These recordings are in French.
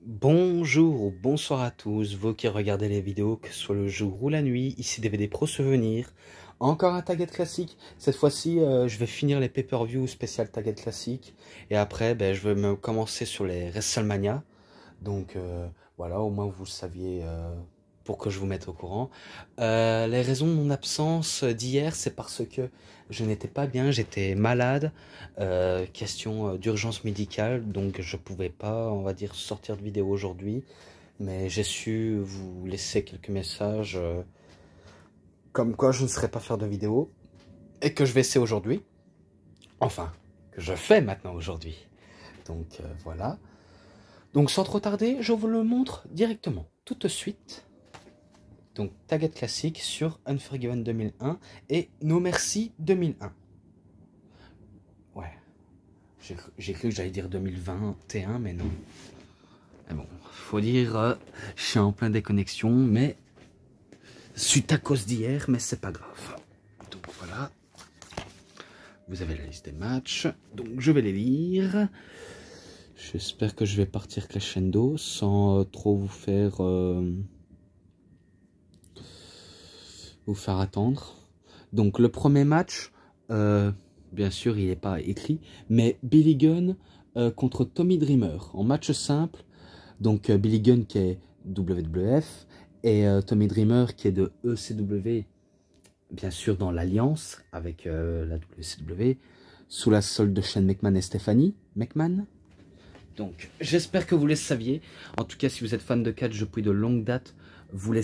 Bonjour ou bonsoir à tous, vous qui regardez les vidéos, que ce soit le jour ou la nuit, ici DVD Pro Souvenir. Encore un Target classique, cette fois-ci je vais finir les pay-per-view spécial Target classique, et après je vais me commencer sur les WrestleMania. Donc voilà, au moins vous le saviez pour que je vous mette au courant. Les raisons de mon absence d'hier, c'est parce que je n'étais pas bien, j'étais malade, question d'urgence médicale, donc je pouvais pas, on va dire, sortir de vidéo aujourd'hui. Mais j'ai su vous laisser quelques messages comme quoi je ne saurais pas faire de vidéo et que je vais essayer aujourd'hui. Enfin, que je fais maintenant aujourd'hui. Donc voilà. Donc sans trop tarder, je vous le montre directement, tout de suite. Donc Target classique sur Unforgiven 2001 et No Mercy 2001. Ouais, j'ai cru que j'allais dire 2021, mais non. Mais bon, faut dire, je suis en plein déconnexion, mais suite à cause d'hier, mais c'est pas grave. Donc voilà, vous avez la liste des matchs, donc je vais les lire. J'espère que je vais partir crescendo sans trop vous faire attendre. Donc le premier match, bien sûr il n'est pas écrit, mais Billy Gunn contre Tommy Dreamer en match simple. Donc Billy Gunn qui est WWF et Tommy Dreamer qui est de ECW, bien sûr dans l'alliance avec la WCW, sous la solde de Shane McMahon et Stephanie McMahon. Donc j'espère que vous le saviez. En tout cas, si vous êtes fan de catch depuis de longue date, vous le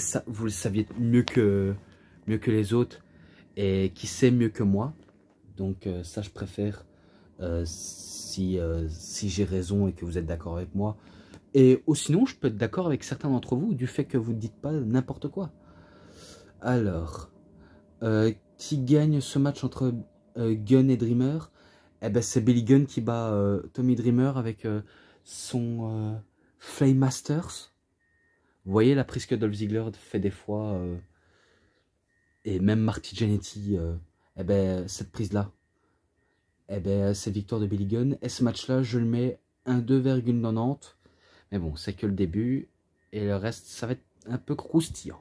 saviez mieux que les autres, et qui sait mieux que moi. Donc ça je préfère si j'ai raison et que vous êtes d'accord avec moi. Et ou sinon je peux être d'accord avec certains d'entre vous du fait que vous ne dites pas n'importe quoi. Alors, qui gagne ce match entre Gunn et Dreamer? Eh ben c'est Billy Gunn qui bat Tommy Dreamer avec son Flame Masters. Vous voyez la prise que Dolph Ziggler fait des fois, et même Marty Jannetty, eh ben cette prise là, eh ben c'est victoire de Billy Gunn. Et ce match là je le mets un 2,90, mais bon c'est que le début et le reste ça va être un peu croustillant.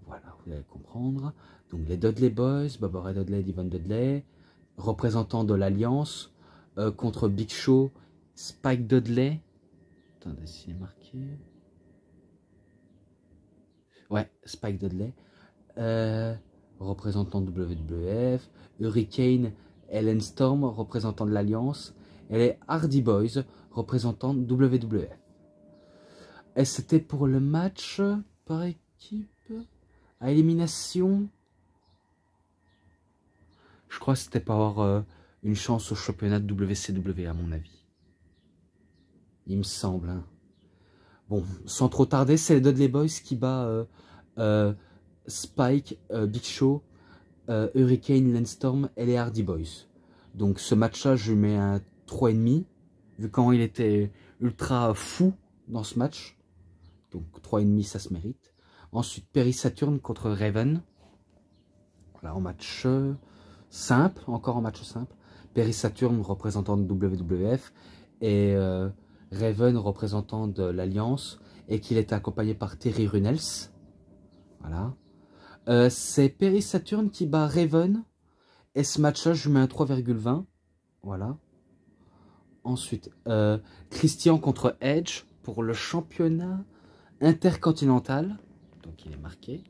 Voilà, vous allez comprendre. Donc les Dudley Boys, Bubba Ray Dudley, Devon Dudley, représentants de l'Alliance, contre Big Show, Spike Dudley. Attendez s'il est marqué. Ouais, Spike Dudley. Représentant de WWF. Hurricane, Ellen Storm, représentant de l'Alliance. Et les Hardy Boys, représentant de WWF. Et c'était pour le match par équipe à élimination. Je crois que c'était pour avoir une chance au championnat de WCW à mon avis. Il me semble. Hein. Bon, sans trop tarder, c'est les Dudley Boys qui bat Spike, Big Show, Hurricane, Landstorm et les Hardy Boys. Donc ce match-là, je lui mets un 3,5, vu comment il était ultra fou dans ce match. Donc 3,5, ça se mérite. Ensuite, Perry Saturn contre Raven. Voilà, en match simple, encore en match simple. Perry Saturn, représentant de WWF, et Raven, représentant de l'Alliance, et qu'il était accompagné par Terry Runnels. Voilà. C'est Perry Saturn qui bat Raven, et ce match-là, je lui mets un 3,20. Voilà. Ensuite, Christian contre Edge pour le championnat intercontinental. Donc, il est marqué.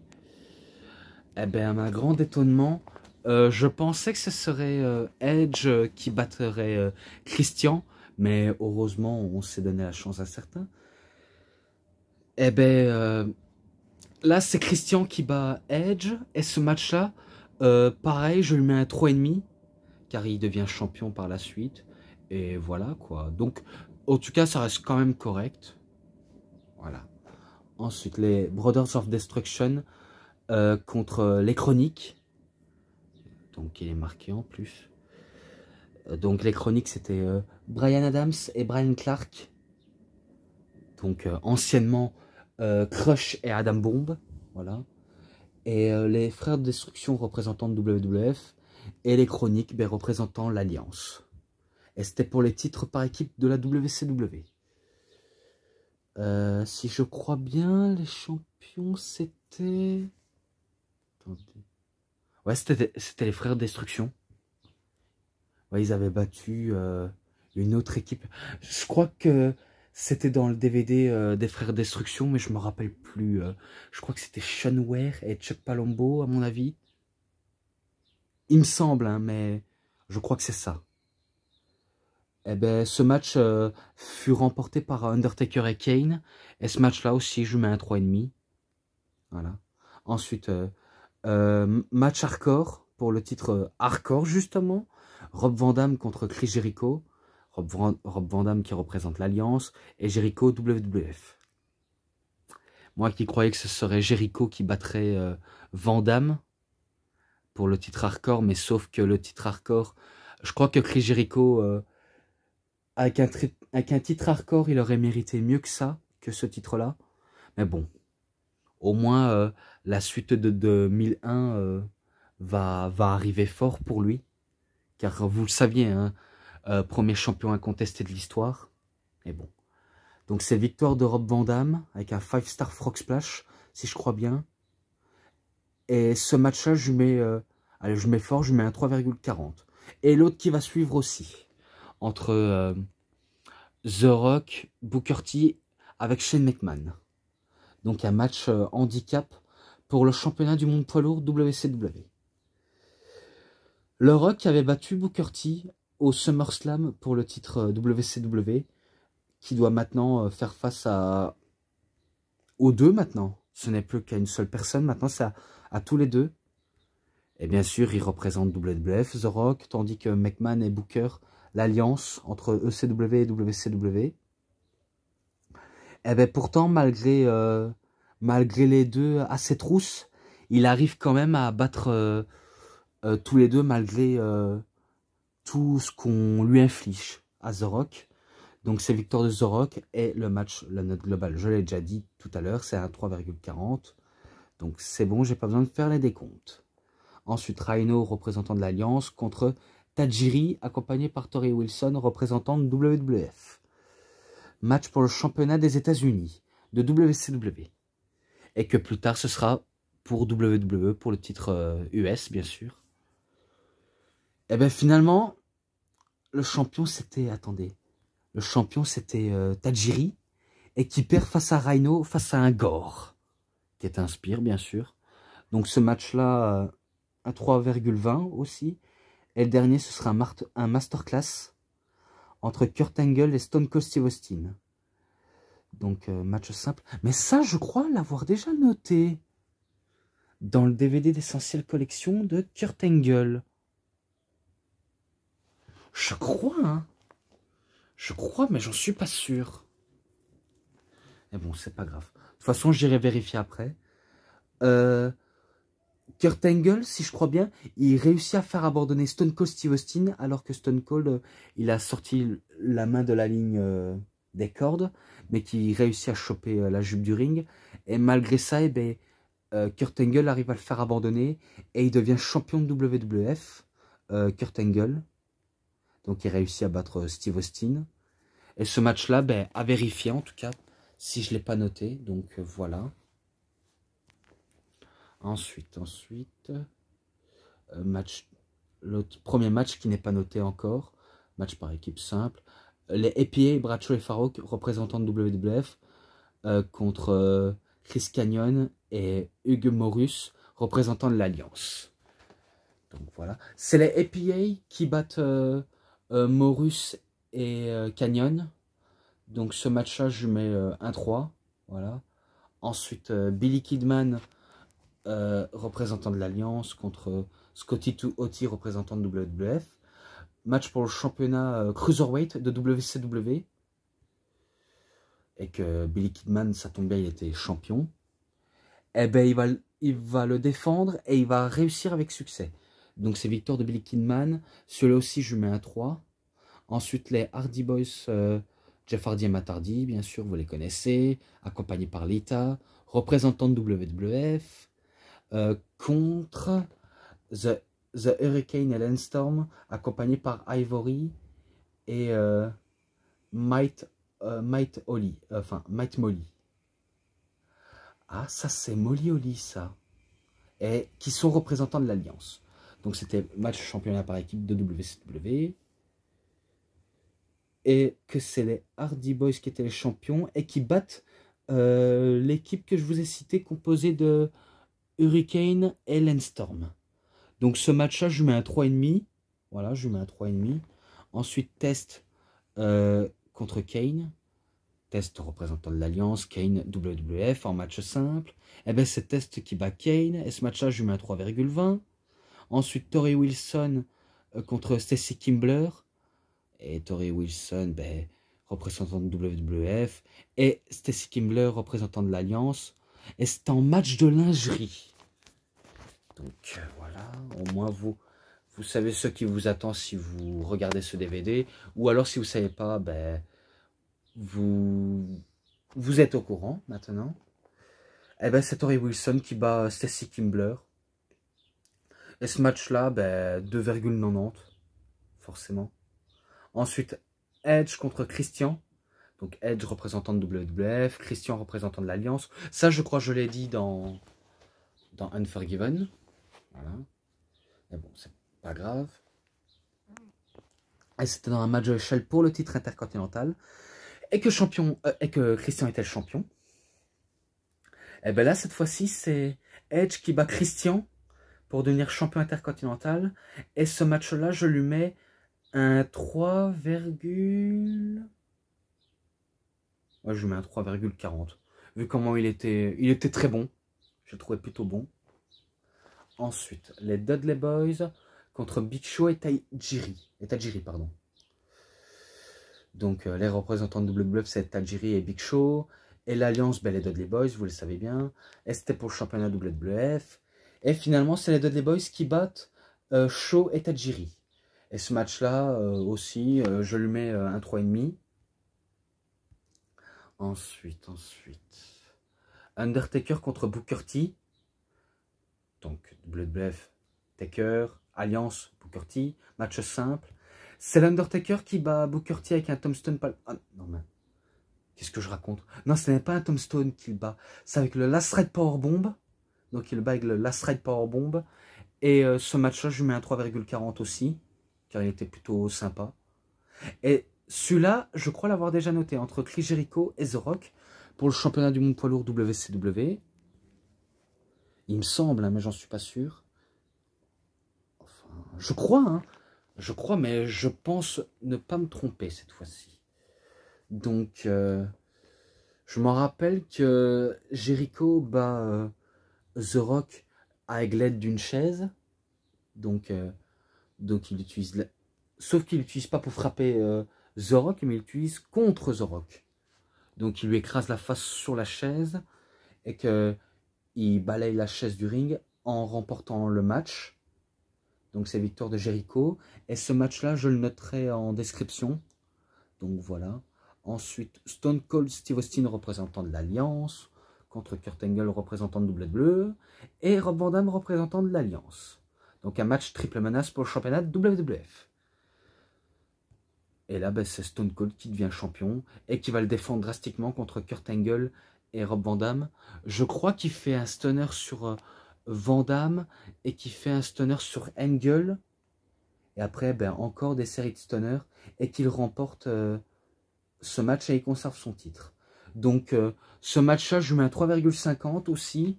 Eh bien, à ma grand étonnement, je pensais que ce serait Edge qui battrait Christian, mais heureusement, on s'est donné la chance à certains. Eh bien, là, c'est Christian qui bat Edge, et ce match-là, pareil, je lui mets un 3,5, car il devient champion par la suite, et voilà, quoi. Donc, en tout cas, ça reste quand même correct. Voilà. Ensuite, les Brothers of Destruction contre les Chroniques. Donc il est marqué en plus. Donc les Chroniques c'était Brian Adams et Brian Clark. Donc anciennement Crush et Adam Bomb. Voilà. Et les Frères de Destruction représentant de WWF. Et les Chroniques représentant l'Alliance. Et c'était pour les titres par équipe de la WCW. Si je crois bien, les champions, c'était... Attendez. Ouais, c'était les Frères Destruction. Ouais, ils avaient battu une autre équipe. Je crois que c'était dans le DVD des Frères Destruction, mais je me rappelle plus. Je crois que c'était Sean Ware et Chuck Palumbo, à mon avis. Il me semble, hein, mais je crois que c'est ça. Eh ben, ce match fut remporté par Undertaker et Kane. Et ce match-là aussi, je mets un 3,5. Voilà. Ensuite, match hardcore pour le titre hardcore, justement. Rob Van Dam contre Chris Jericho. Rob Van Dam qui représente l'Alliance. Et Jericho WWF. Moi qui croyais que ce serait Jericho qui battrait Van Dam pour le titre hardcore. Mais sauf que le titre hardcore, je crois que Chris Jericho... avec un titre hardcore, il aurait mérité mieux que ça, que ce titre-là. Mais bon, au moins, la suite de 2001 va arriver fort pour lui. Car vous le saviez, hein, premier champion incontesté de l'histoire. Et bon. Donc c'est victoire de Rob Van Dam avec un 5-star Frog Splash, si je crois bien. Et ce match-là, allez, je mets fort, je mets un 3,40. Et l'autre qui va suivre aussi. Entre The Rock, Booker T avec Shane McMahon. Donc un match handicap pour le championnat du monde poids lourd WCW. The Rock avait battu Booker T au SummerSlam pour le titre WCW, qui doit maintenant faire face aux deux maintenant. Ce n'est plus qu'à une seule personne, maintenant c'est à tous les deux. Et bien sûr, il représente WWF, The Rock, tandis que McMahon et Booker, l'alliance entre ECW et WCW. Et bien pourtant, malgré les deux à ses trousses, il arrive quand même à battre tous les deux malgré tout ce qu'on lui inflige à The Rock. Donc c'est victoire de The Rock et le match, la note globale, je l'ai déjà dit tout à l'heure, c'est un 3,40. Donc c'est bon, j'ai pas besoin de faire les décomptes. Ensuite, Rhino, représentant de l'Alliance, contre Tajiri, accompagné par Torrie Wilson, représentant de WWF. Match pour le championnat des États-Unis, de WCW. Et que plus tard, ce sera pour WWE, pour le titre US, bien sûr. Et bien finalement, le champion c'était, attendez, le champion c'était Tajiri, et qui perd face à Rhino, face à un Gore, qui est un Spear, bien sûr. Donc ce match-là, un 3,20 aussi. Et le dernier, ce sera un masterclass entre Kurt Angle et Stone Cold Steve Austin. Donc, match simple. Mais ça, je crois l'avoir déjà noté dans le DVD d'Essentiel Collection de Kurt Angle. Je crois, hein. Je crois, mais j'en suis pas sûr. Mais bon, c'est pas grave. De toute façon, j'irai vérifier après. Kurt Angle, si je crois bien, il réussit à faire abandonner Stone Cold Steve Austin, alors que Stone Cold, il a sorti la main de la ligne des cordes, mais qui réussit à choper la jupe du ring. Et malgré ça, eh ben, Kurt Angle arrive à le faire abandonner, et il devient champion de WWF, Kurt Angle. Donc il réussit à battre Steve Austin. Et ce match-là, ben, à vérifier en tout cas, si je ne l'ai pas noté. Donc voilà. Ensuite, l'autre premier match qui n'est pas noté encore, match par équipe simple, les APA, Bradshaw et Farouk, représentants de WWF, contre Chris Canyon et Hugh Morrus, représentants de l'Alliance. Donc voilà, c'est les APA qui battent Morrus et Canyon. Donc ce match-là, je mets 1-3, voilà. Ensuite, Billy Kidman, représentant de l'Alliance, contre Scotty 2 Hotty, représentant de WWF. Match pour le championnat Cruiserweight de WCW. Et que Billy Kidman, ça tombe bien, il était champion. Eh ben, il va le défendre et il va réussir avec succès. Donc c'est victoire de Billy Kidman. Celui-là aussi, je mets un 3. Ensuite, les Hardy Boys, Jeff Hardy et Matt Hardy, bien sûr, vous les connaissez. Accompagnés par Lita, représentant de WWF. Contre The Hurricane et Landstorm, accompagné par Ivory et Might Might Holly, Might Molly. Ah, ça c'est Molly Holly, ça. Et qui sont représentants de l'Alliance. Donc c'était match championnat par équipe de WCW. Et que c'est les Hardy Boys qui étaient les champions et qui battent l'équipe que je vous ai citée composée de Hurricane et Landstorm. Donc ce match-là, je lui mets un 3,5. Voilà, je lui mets un 3,5. Ensuite, Test contre Kane. Test représentant de l'Alliance, Kane WWF en match simple. Et bien c'est Test qui bat Kane. Et ce match-là, je lui mets un 3,20. Ensuite, Torrie Wilson contre Stacy Kimbler. Et Torrie Wilson, ben, représentant de WWF. Et Stacy Kimbler, représentant de l'Alliance. Et c'est en match de lingerie. Donc voilà, au moins vous savez ce qui vous attend si vous regardez ce DVD. Ou alors si vous ne savez pas, ben, vous êtes au courant maintenant. Et ben c'est Torrie Wilson qui bat Stacy Kimbler. Et ce match-là, ben, 2,90, forcément. Ensuite, Edge contre Christian. Donc Edge représentant de WWF, Christian représentant de l'Alliance. Ça, je crois que je l'ai dit dans Unforgiven. Voilà. Mais bon, c'est pas grave. Et c'était dans un match de l'échelle pour le titre intercontinental. Et que Christian était le champion. Et bien là, cette fois-ci, c'est Edge qui bat Christian pour devenir champion intercontinental. Et ce match-là, je lui mets un 3, ouais, je lui mets un 3,40. Vu comment il était très bon. Je le trouvais plutôt bon. Ensuite, les Dudley Boys contre Big Show et Tajiri, pardon. Donc, les représentants de WWF, c'est Tajiri et Big Show. Et l'Alliance, ben, les Dudley Boys, vous le savez bien. Et c'était pour le championnat WWF. Et finalement, c'est les Dudley Boys qui battent Show et Tajiri. Et ce match-là aussi, je lui mets un 3,5. Ensuite, Undertaker contre Booker T. Donc, WWF, Taker, Alliance, Booker T. Match simple. C'est l'Undertaker qui bat Booker T avec un tombstone. Ah, non, mais qu'est-ce que je raconte? Non, ce n'est pas un tombstone qu'il bat. C'est avec le Last Ride Powerbomb. Donc, il bat avec le Last Ride Powerbomb. Et ce match-là, je lui mets un 3,40 aussi. Car il était plutôt sympa. Et celui-là, je crois l'avoir déjà noté. Entre Chris Jericho et The Rock. Pour le championnat du monde poids lourd WCW. Il me semble, hein, mais j'en suis pas sûr. Enfin, je crois, hein. Je crois, mais je pense ne pas me tromper cette fois-ci. Donc, je m'en rappelle que Jericho bat The Rock avec l'aide d'une chaise. Donc il utilise... Sauf qu'il l'utilise pas pour frapper The Rock, mais il l'utilise contre The Rock. Donc il lui écrase la face sur la chaise et qu'il balaye la chaise du ring en remportant le match. Donc c'est victoire de Jericho. Et ce match-là, je le noterai en description. Donc voilà. Ensuite, Stone Cold Steve Austin, représentant de l'Alliance, contre Kurt Angle, représentant de WWE, et Rob Van Dam, représentant de l'Alliance. Donc un match triple menace pour le championnat de WWF. Et là, ben, c'est Stone Cold qui devient champion et qui va le défendre drastiquement contre Kurt Angle et Rob Van Dam. Je crois qu'il fait un stunner sur Van Dam et qu'il fait un stunner sur Angle. Et après, ben, encore des séries de stunners et qu'il remporte ce match et il conserve son titre. Donc, ce match-là, je lui mets un 3,50 aussi.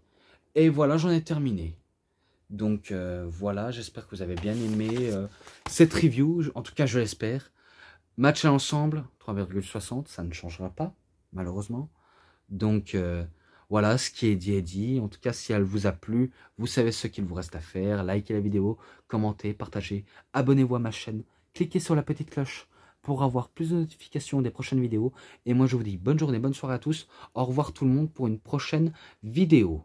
Et voilà, j'en ai terminé. Donc, voilà, j'espère que vous avez bien aimé cette review. En tout cas, je l'espère. Match à l'ensemble, 3,60, ça ne changera pas, malheureusement. Donc, voilà, ce qui est dit est dit. En tout cas, si elle vous a plu, vous savez ce qu'il vous reste à faire. Likez la vidéo, commentez, partagez, abonnez-vous à ma chaîne. Cliquez sur la petite cloche pour avoir plus de notifications des prochaines vidéos. Et moi, je vous dis bonne journée, bonne soirée à tous. Au revoir tout le monde pour une prochaine vidéo.